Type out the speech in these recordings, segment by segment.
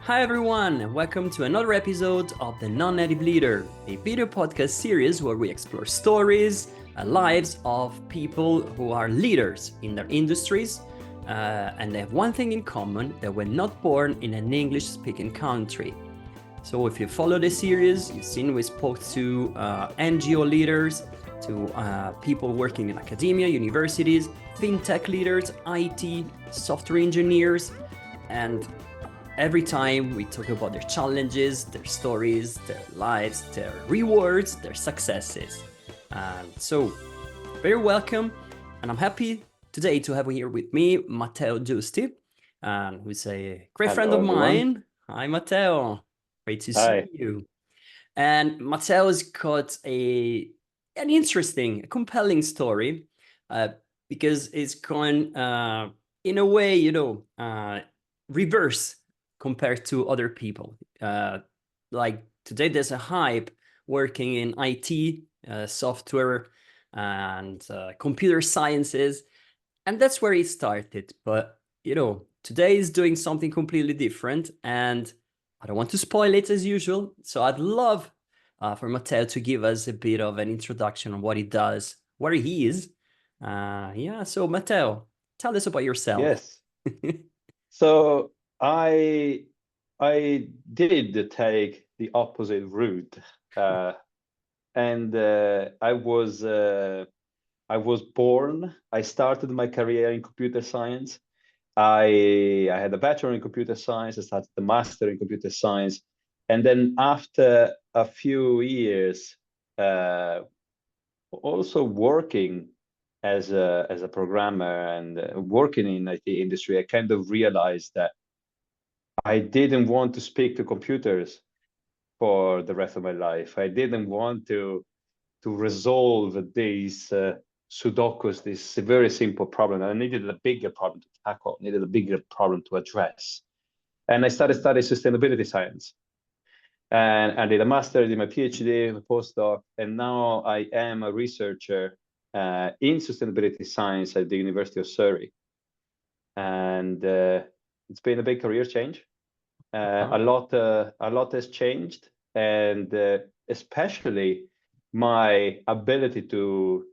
Hi everyone, and welcome to another episode of the Non-Native Leader, a video podcast series where we explore stories and lives of people who are leaders in their industries, and they have one thing in common: they were not born in an English-speaking country. So if you follow the series, you've seen we spoke to NGO leaders, to people working in academia, universities, fintech leaders, IT, software engineers, and every time we talk about their challenges, their stories, their lives, their rewards, their successes. So very welcome, and I'm happy today to have here with me Matteo Giusti, who's a great friend of mine. Hi Matteo, great to see you. And Matteo's got an interesting, compelling story because it's gone in a way, reverse compared to other people. Like today, there's a hype working in IT, software, and computer sciences, and that's where it started. But today is doing something completely different, and I don't want to spoil it as usual. So I'd love for Matteo to give us a bit of an introduction on what he does, where he is. So Matteo, tell us about yourself. Yes. So I did take the opposite route, and I was born. I started my career in computer science. I had a bachelor in computer science. I started the master in computer science, and then after a few years, also working as a programmer and working in IT industry, I kind of realized that I didn't want to speak to computers for the rest of my life. I didn't want to resolve these sudokus, this very simple problem. I needed a bigger problem to tackle, needed a bigger problem to address. And I started studying sustainability science. And I did a master, did my PhD, a postdoc, and now I am a researcher in sustainability science at the University of Surrey. And it's been a big career change. A lot has changed, and especially my ability to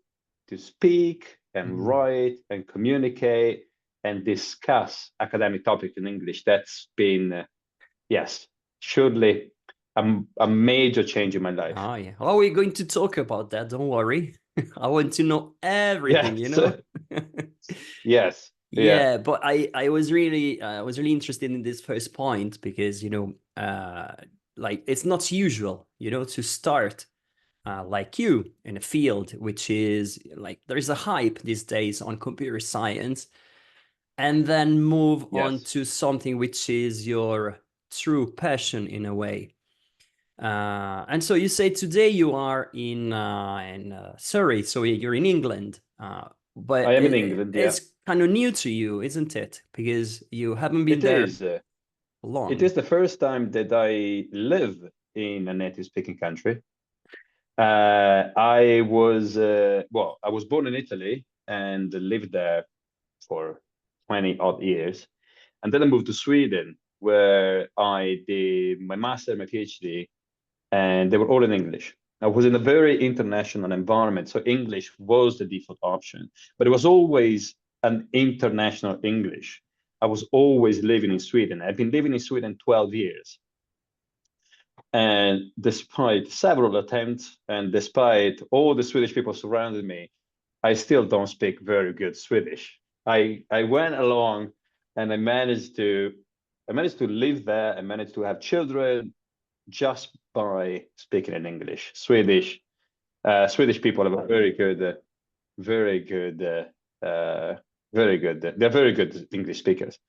speak and write and communicate and discuss academic topics in English. That's been, yes, surely a major change in my life. Oh yeah. Oh, we're going to talk about that. Don't worry. I want to know everything, Yes. Yeah, but I was really interested in this first point because like it's not usual, to start like you in a field which is like there's a hype these days on computer science, and then move on to something which is your true passion in a way. And so you say today you are in Surrey, so you're in England. But I am in England, yeah. It's kind of new to you, isn't it? Because you haven't been there long. It is the first time that I live in a native-speaking country. I was born in Italy and lived there for 20 odd years. And then I moved to Sweden, where I did my master, my PhD, and they were all in English. I was in a very international environment, so English was the default option, but it was always an international English. I was always living in Sweden. I've been living in Sweden 12 years. And despite several attempts and despite all the Swedish people surrounding me, I still don't speak very good Swedish. I went along and I managed to live there. I managed to have children just by speaking in English. Swedish people are very good. They're very good English speakers.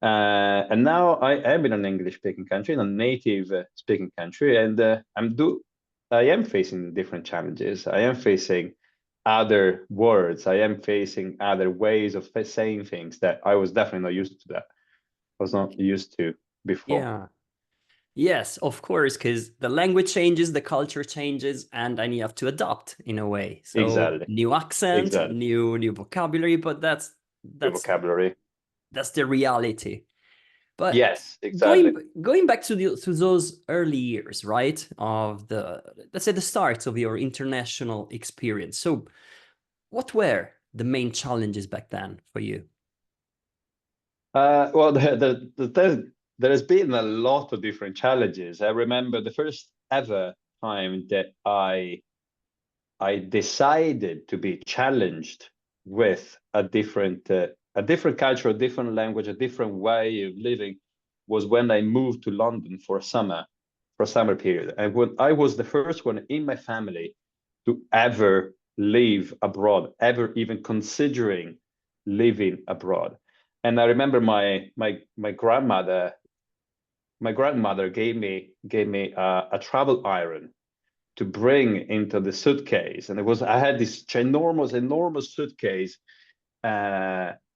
And now I am in an English-speaking country, in a native-speaking country, and I am facing different challenges. I am facing other words. I am facing other ways of saying things that I was definitely not used to. That I was not used to before. Yeah. Yes, of course, because the language changes, the culture changes, and then you have to adapt in a way. So exactly. New accent, new vocabulary, but that's vocabulary. That's the reality. But Yes, exactly. going back to those early years, right, of the, let's say, the start of your international experience. So what were the main challenges back then for you? Well, there has been a lot of different challenges. I remember the first ever time that I decided to be challenged with a different culture, a different language, a different way of living was when I moved to London for a summer period. And when I was the first one in my family to ever live abroad, ever even considering living abroad. And I remember my grandmother gave me a travel iron to bring into the suitcase. And I had this enormous suitcase.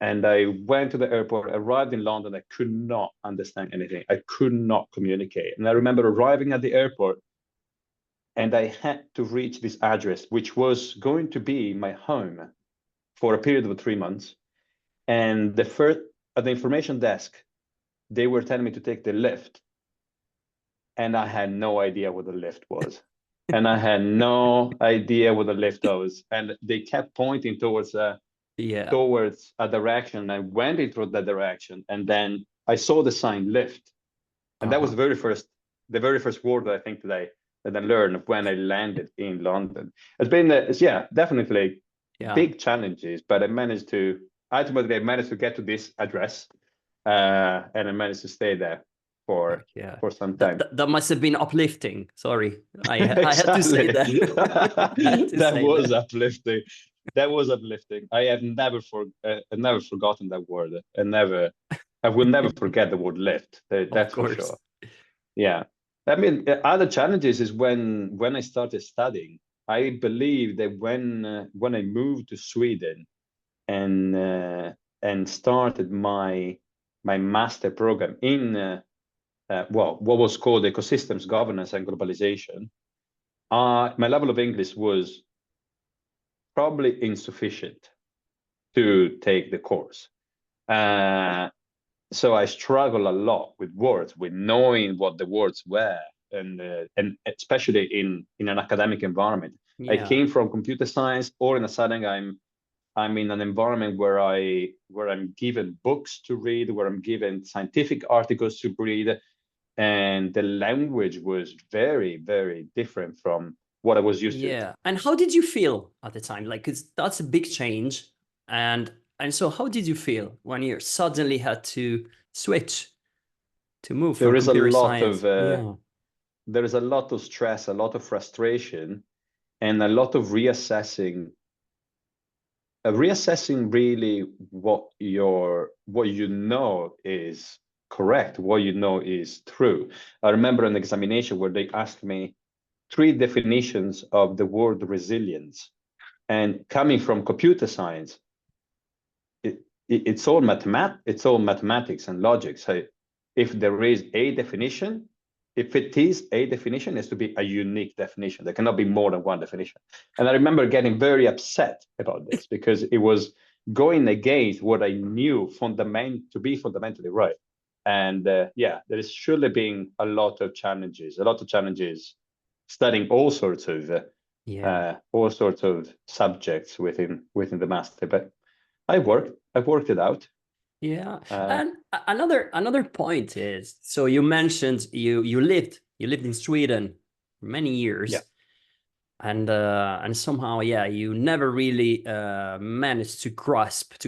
And I went to the airport, arrived in London. I could not understand anything. I could not communicate. And I remember arriving at the airport and I had to reach this address, which was going to be my home for a period of 3 months. And at the information desk, they were telling me to take the lift. And I had no idea what the lift was. And I had no idea what the lift was. And they kept pointing towards a direction. And I went into that direction. And then I saw the sign lift. And that was the very first word that I think that I learned when I landed in London. It's been, definitely big challenges, but ultimately I managed to get to this address, and I managed to stay there for some time. That must have been uplifting. Sorry, I had to say Exactly. that. That was uplifting. That was uplifting. I have never forgotten that word. I will never forget the word lift. Of That's for course. sure. Yeah. I mean, other challenges is when I started studying. I believe that when I moved to Sweden and started my master program in what was called ecosystems governance and globalization, my level of English was probably insufficient to take the course. So I struggle a lot with words, with knowing what the words were, and especially in an academic environment. I came from computer science, all of a sudden I'm in an environment where I'm given books to read, where I'm given scientific articles to read, and the language was very, very different from what I was used to. Yeah. And how did you feel at the time? Like, 'cause that's a big change. And so how did you feel when you suddenly had to switch to move from There is a computer lot science? of there is a lot of stress, a lot of frustration, and a lot of reassessing really what you know is correct, what you know is true. I remember an examination where they asked me 3 definitions of the word resilience, and coming from computer science, it's all mathematics and logic. So if there is a definition, if it is a definition, it has to be a unique definition. There cannot be more than one definition. And I remember getting very upset about this because it was going against what I knew to be fundamentally right. And there is surely been a lot of challenges studying all sorts of subjects within the master. But I've worked it out. Yeah. And another point is, so you mentioned you lived in Sweden for many years. Yeah. And somehow, you never really managed to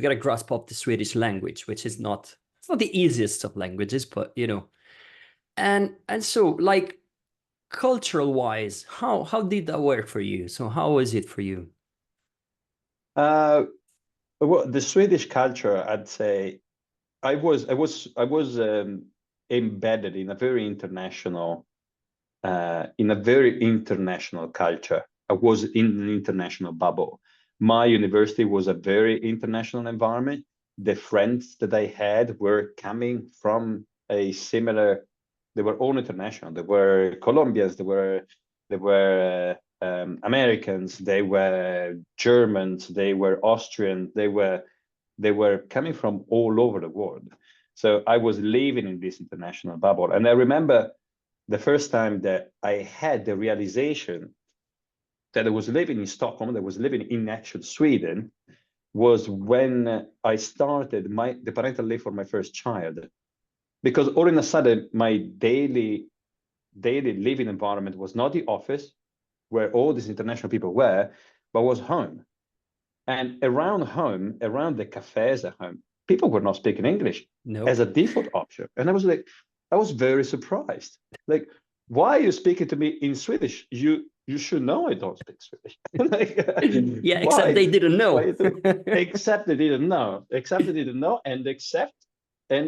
get a grasp of the Swedish language, which is not the easiest of languages, but and so, like, cultural wise, how did that work for you? So how was it for you? Well, the Swedish culture, I'd say, I was embedded in a very international culture. I was in an international bubble. My university was a very international environment. The friends that I had were coming from they were all international. They were Colombians, they were Americans, they were Germans, they were Austrian, they were coming from all over the world. So I was living in this international bubble. And I remember the first time that I had the realization that I was living in Stockholm, that I was living in actual Sweden, was when I started the parental leave for my first child. Because all of a sudden, my daily living environment was not the office where all these international people were, but was home. And around home, around the cafes at home, people were not speaking English as a default option. And I was very surprised. Like, why are you speaking to me in Swedish? You should know I don't speak Swedish. Like, yeah, except they didn't know. Except they didn't know. Except they didn't know, and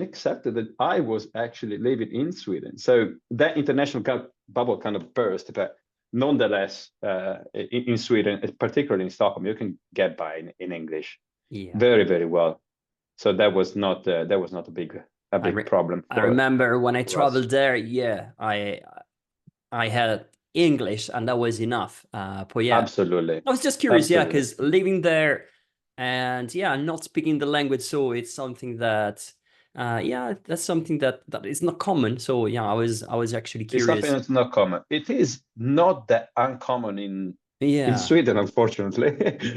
accepted that I was actually living in Sweden. So that international bubble kind of burst, but nonetheless, in Sweden, particularly in Stockholm, you can get by in English very, very well. So that was not a big problem. I remember when I traveled there. Yeah, I had English, and that was enough. But yeah, absolutely. I was just curious, yeah, because living there and not speaking the language, so it's something that that's something that is not common. So yeah, I was actually curious. It's something that's not common. It is not that uncommon in Sweden, unfortunately.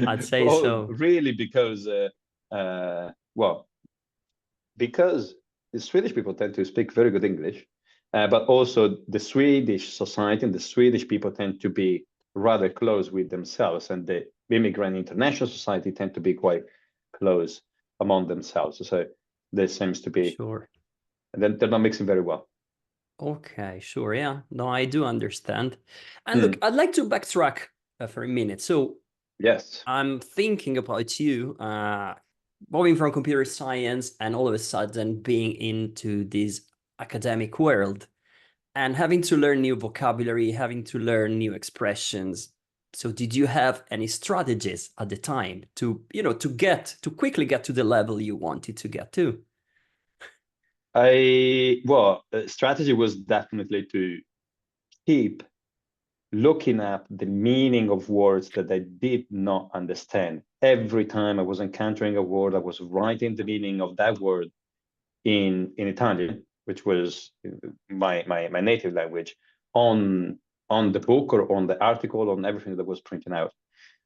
I'd say so. Really, because because the Swedish people tend to speak very good English, but also the Swedish society and the Swedish people tend to be rather close with themselves, and the immigrant international society tend to be quite close among themselves. So there seems to be sure. And then they're not mixing very well. Okay, sure. Yeah, no, I do understand. And look, I'd like to backtrack for a minute. So yes, I'm thinking about you moving from computer science and all of a sudden being into this academic world and having to learn new vocabulary, having to learn new expressions. So did you have any strategies at the time to quickly get to the level you wanted to get to? Strategy was definitely to keep looking at the meaning of words that I did not understand. Every time I was encountering a word, I was writing the meaning of that word in Italian, which was my native language, on the book or on the article, on everything that was printed out.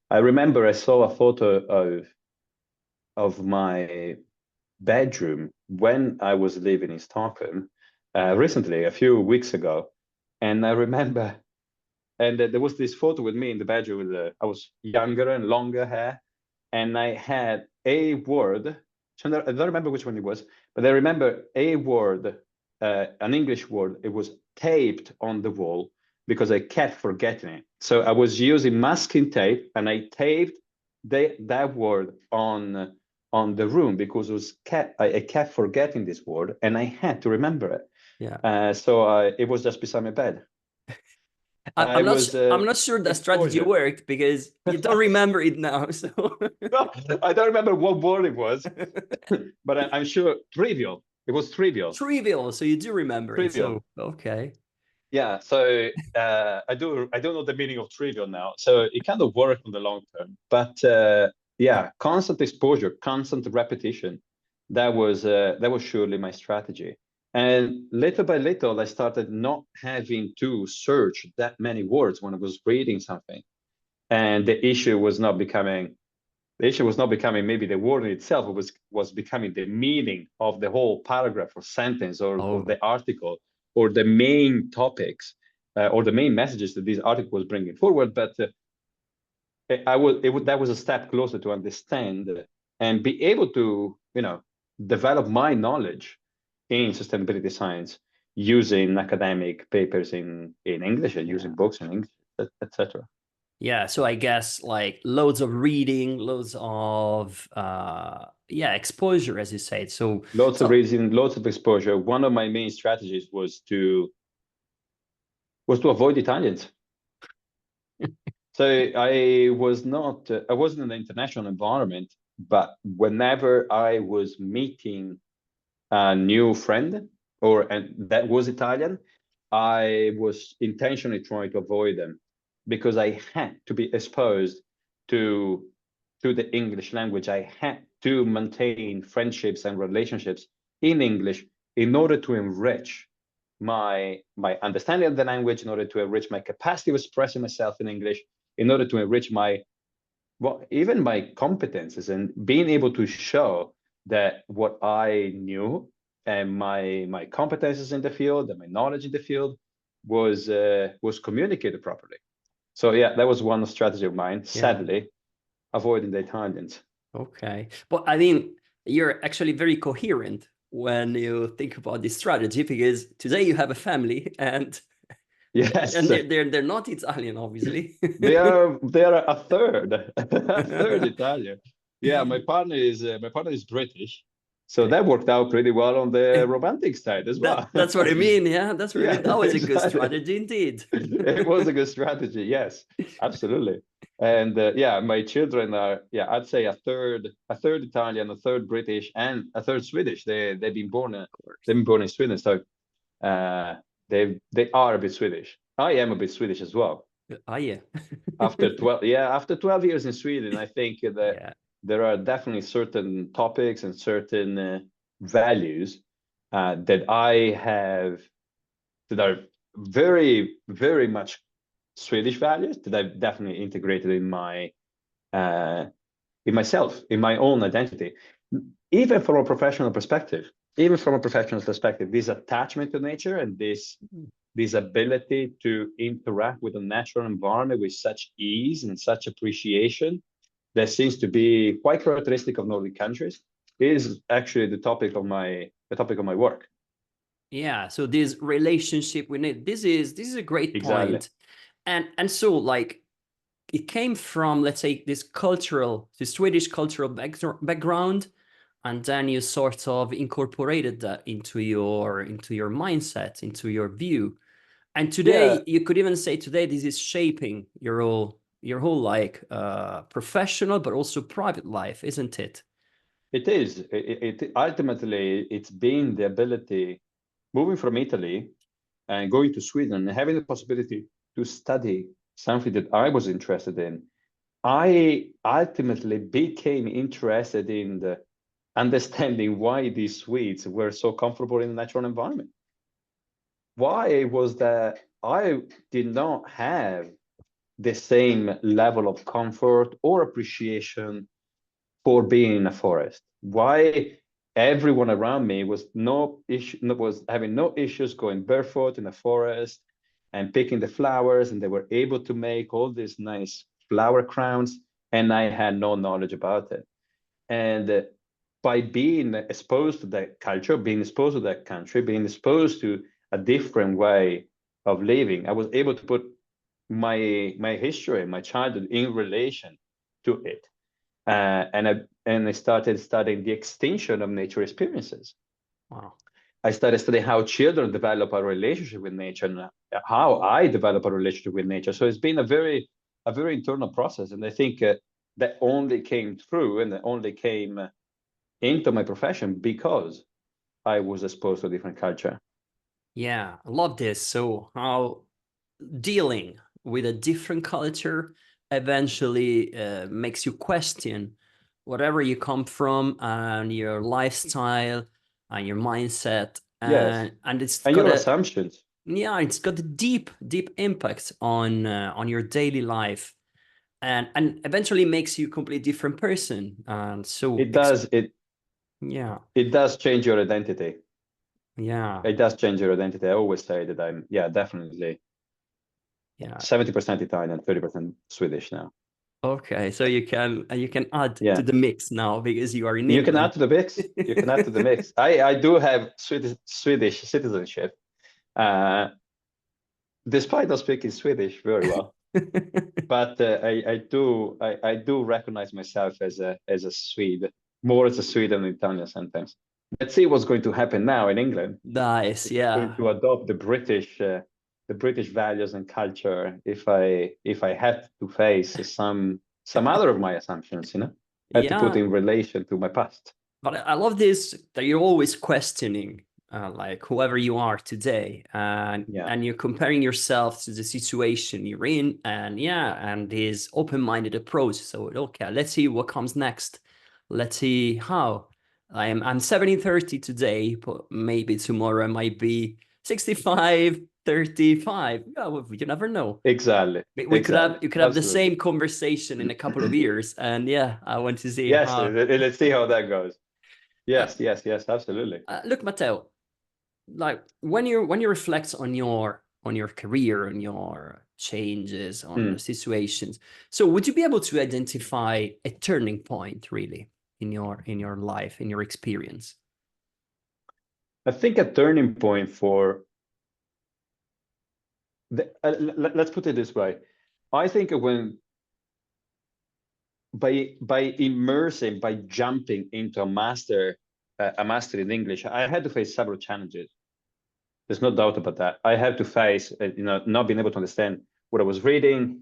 I remember I saw a photo of my bedroom when I was living in Stockholm recently, a few weeks ago, and I remember, and there was this photo with me in the bedroom with I was younger and longer hair, and I had a word. I don't remember which one it was, but I remember a word, an English word. It was taped on the wall because I kept forgetting it. So I was using masking tape, and I taped that word on the room because I kept forgetting this word, and I had to remember it. Yeah. So it was just beside my bed. I'm not sure that strategy worked because you don't remember it now. So well, I don't remember what word it was, but I'm sure trivial. It was trivial. Trivial. So you do remember trivial. It. So okay. Yeah. So I don't know the meaning of trivial now. So it kind of worked on the long term. But constant exposure, constant repetition. That was surely my strategy. And little by little, I started not having to search that many words when I was reading something. And the issue was not becoming maybe the word in itself. It was becoming the meaning of the whole paragraph or sentence or the article or the main topics or the main messages that this article was bringing forward. But that was a step closer to understand and be able to develop my knowledge in sustainability science using academic papers in English and using books in English, etc. Yeah, so I guess like loads of reading, loads of exposure, as you said. So loads of reading, loads of exposure. One of my main strategies was to avoid Italians. So I wasn't in an international environment, but whenever I was meeting a new friend and that was Italian, I was intentionally trying to avoid them because I had to be exposed to the English language. I had to maintain friendships and relationships in English in order to enrich my understanding of the language, in order to enrich my capacity of expressing myself in English, in order to enrich my, well, even my competences, and being able to show that what I knew and my competences in the field and my knowledge in the field was communicated properly. So yeah, that was one strategy of mine. Sadly, avoiding the Italians. Okay, but I mean, you're actually very coherent when you think about this strategy, because today you have a family, and Yes, and they're not Italian, obviously. they are a third a third Italian. Yeah, my partner is British, so Okay. that worked out pretty well on the romantic side as well. That's what I mean. Yeah, that's what I Yeah, mean. That was a good exactly. strategy indeed. It was a good strategy. Yes, absolutely. And yeah, my children are, yeah, I'd say a third Italian, a third British, and a third Swedish. They've been born in Sweden, so uh, they are a bit Swedish. I am a bit Swedish as well. Oh yeah. After 12 years in Sweden, I think that Yeah. there are definitely certain topics and certain values that I have that are very, very much Swedish values that I've definitely integrated in myself, in my own identity. Even from a professional perspective, this attachment to nature and this ability to interact with the natural environment with such ease and such appreciation that seems to be quite characteristic of Nordic countries is actually the topic of my work. Yeah, so this relationship with it, this is a great Exactly. point. And so like it came from, let's say, the Swedish cultural background, and then you sort of incorporated that into your mindset, into your view. And Yeah, today, you could even say today this is shaping your whole like professional but also private life, isn't it? it is. It ultimately it's been the ability moving from Italy and going to Sweden and having the possibility to study something that I was interested in. I ultimately became interested in the understanding why these Swedes were so comfortable in the natural environment. Why was that I did not have the same level of comfort or appreciation for being in a forest? Why everyone around me was having no issues going barefoot in the forest and picking the flowers, and they were able to make all these nice flower crowns, and I had no knowledge about it. And by being exposed to that culture, being exposed to that country, being exposed to a different way of living, I was able to put my history, my childhood in relation to it. And I started studying the extinction of nature experiences. Wow. I started studying how children develop a relationship with nature and how I develop a relationship with nature. So it's been a very internal process, and I think that only came through and that only came into my profession because I was exposed to a different culture. Yeah, I love this. So how dealing with a different culture eventually makes you question whatever you come from and your lifestyle and your mindset, Yes, and it's and got your a assumptions. yeah, it's got a deep impact on your daily life, and eventually makes you a completely different person. And so It does it yeah, it does change your identity. yeah, It does change your identity. I always say that I'm, yeah, definitely yeah. 70% Italian, 30% Swedish now. Okay, so you can add to Yeah. the mix now because you are in You can add England. to the mix. You can add to the mix. I do have Swedish citizenship, uh, despite not speaking Swedish very well. But I do recognize myself as a Swede, more as a Swede than Italian sometimes. Let's see what's going to happen now in England. Nice, Going yeah. to adopt the British values and culture if I had to face some other of my assumptions, had to put Yeah, in relation to my past. but I love this that you're always questioning, like whoever you are today, Yeah. and you're comparing yourself to the situation you're in, and yeah, and this open-minded approach. So okay, let's see what comes next. Let's see how. I'm 70-30 today, but maybe tomorrow I might be 65-35. Yeah, well, you never know. Exactly. We could have Exactly. you could have the Absolutely. same conversation in a couple of years, and yeah, I want to see Yes. how. Let's see how that goes. Uh, Yes. Yes. Yes. Absolutely. Look, Matteo, like when you reflect on your career and your changes on the Hmm. situations, so would you be able to identify a turning point really in your life, in your experience? I think a turning point for let's put it this way. I think when by immersing, by jumping into a master in English, I had to face several challenges. There's no doubt about that. I had to face, not being able to understand what I was reading,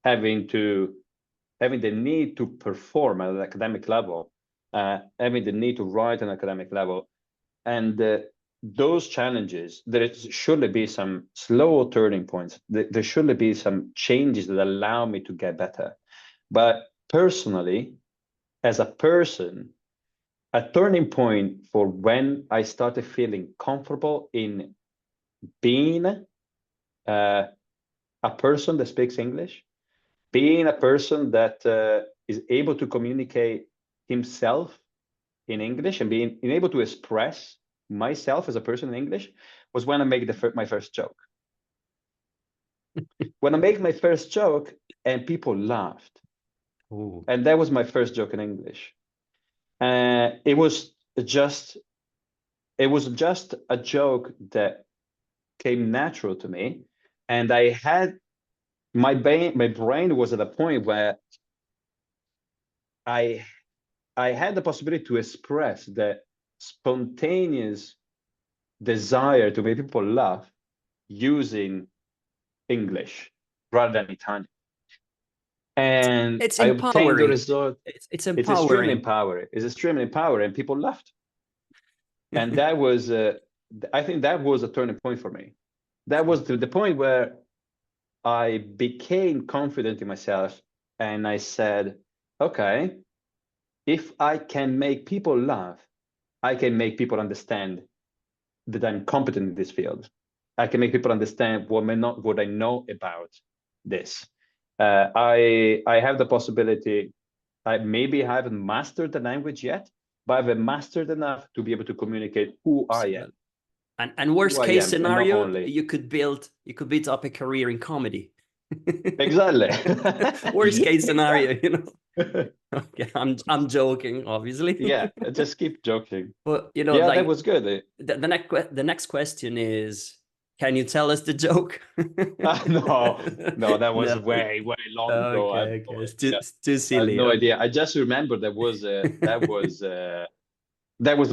having the need to perform at an academic level, having the need to write at an academic level, and those challenges. There should be some slow turning points. There should be some changes that allow me to get better. But personally, as a person, a turning point for when I started feeling comfortable in being a person that speaks English, being a person that is able to communicate himself in English and being able to express myself as a person in English, was when I made my first joke. When I made my first joke and people laughed. Ooh. And that was my first joke in English. It was just a joke that came natural to me. And I had my brain was at a point where I had the possibility to express the spontaneous desire to make people laugh using English rather than Italian. And It's I obtained the empowering. result. It's It's extremely empowering. empowering. It's extremely empowering. People laughed. And that was, I think that was a turning point for me. That was the point where I became confident in myself. And I said, okay, if I can make people laugh, I can make people understand that I'm competent in this field. I can make people understand what I know about this. I have the possibility. I maybe haven't mastered the language yet, but I've mastered enough to be able to communicate who I am. And worst Who I case am, and not scenario, only. you could build up a career in comedy. Exactly. Worst case scenario, you know. Yeah. Okay, I'm joking, obviously. Yeah, just keep joking. But you know, Yeah, that like was good. the next question is, can you tell us the joke? No, that was No. way long ago. I have Okay, no okay. idea. It's too I have silly. no Okay. idea. I just remember that was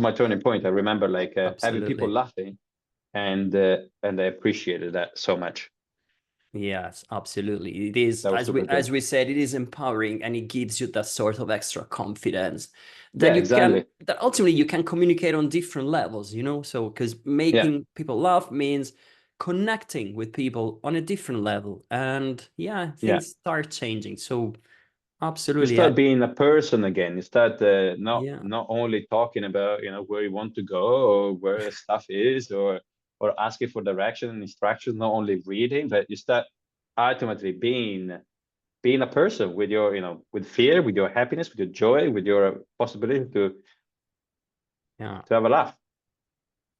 my turning point. I remember like having people Absolutely. laughing, and I appreciated that so much. Yes, absolutely. It is, That was super good. as we said, it is empowering and it gives you that sort of extra confidence Yeah, exactly. that ultimately you can communicate on different levels, you know? So because Yeah, making people laugh means connecting with people on a different level. And yeah, yeah. things start changing. So You absolutely. start being a person again. You start Yeah. not only talking about where you want to go or where stuff is, or asking for direction and instructions. Not only reading, but you start ultimately being a person with your with fear, with your happiness, with your joy, with your possibility Yeah. to have a laugh,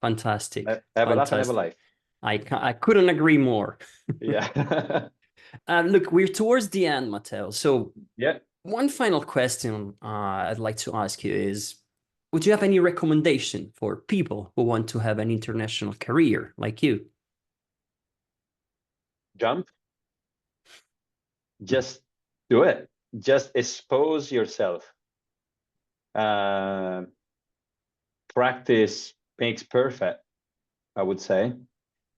Fantastic. have a laugh and have a Fantastic. life. I couldn't agree more. Yeah. Look, we're towards the end, Matteo. So Yeah. one final question I'd like to ask you is, would you have any recommendation for people who want to have an international career like you? Jump. Just do it. Just expose yourself. Uh, Practice makes perfect, I would say.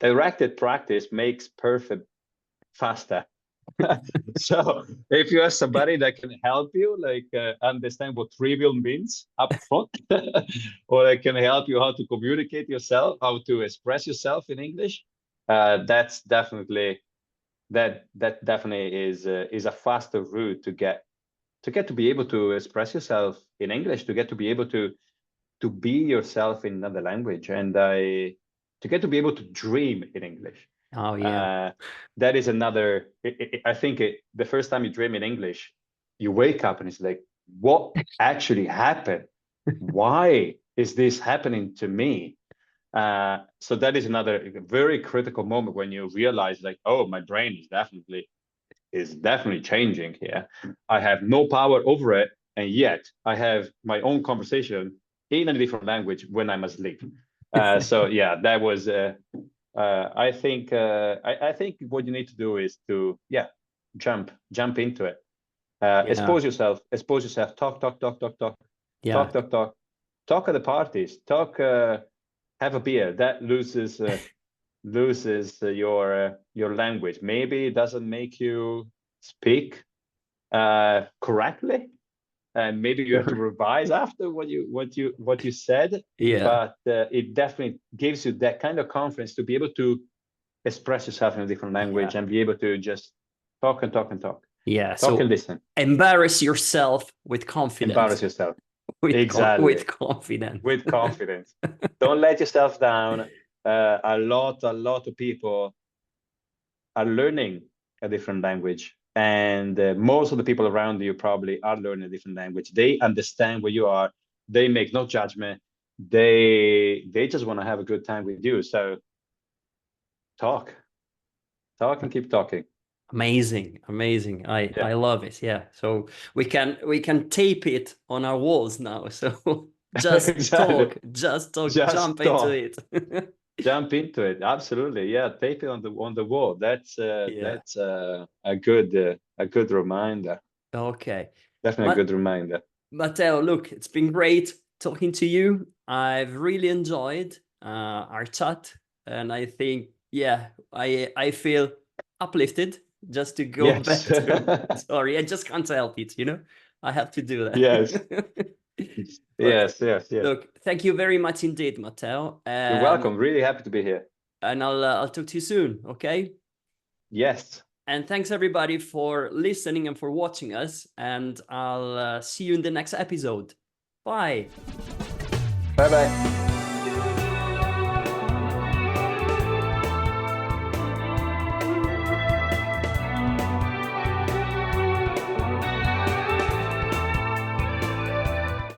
Directed practice makes perfect faster. So if you have somebody that can help you, like understand what trivial means up front, or they can help you how to communicate yourself, how to express yourself in English, that's definitely that definitely is a faster route to get to be able to express yourself in English, to get to be able to to be yourself in another language, and to get to be able to dream in English. Oh yeah. That is another. I think the first time you dream in English, you wake up and it's like, what actually happened? Why is this happening to me? So that is another very critical moment when you realize, like, oh, my brain is definitely changing here. I have no power over it, and yet I have my own conversation in a different language when I'm asleep. So yeah, that was. I think what you need to do is to jump into it. Expose yourself. Talk. Yeah. Talk at the parties. Talk. Have a beer. That loses your language. Maybe it doesn't make you speak correctly, and maybe you have to revise after what you said. Yeah. But it definitely gives you that kind of confidence to be able to express yourself in a different language and be able to just talk and talk and talk. Yeah. Talk So and listen. embarrass yourself with confidence. Embarrass yourself. With Exactly. with confidence. With confidence. Don't let yourself down. A lot of people are learning a different language, and most of the people around you probably are learning a different language. They understand where you are. They make no judgment. They just want to have a good time with you. So talk and keep talking. Amazing. I love it. Yeah. So we can tape it on our walls now. So just Exactly. talk, just Just jump into talk. it. Jump into it. Absolutely. Yeah. Tape it on the wall. That's Yeah. a good reminder. Okay. Definitely a But good reminder. Matteo, look, it's been great talking to you. I've really enjoyed our chat, and I think, yeah, I feel uplifted just to go Yes. back to. Sorry, I just can't help it. I have to do Yes. that. But Yes. look, thank you very much indeed, Matteo, You're welcome. Really happy to be here. and I'll talk to you soon. Okay. Yes. And thanks everybody for listening and for watching us. And I'll see you in the next episode. Bye. Bye bye.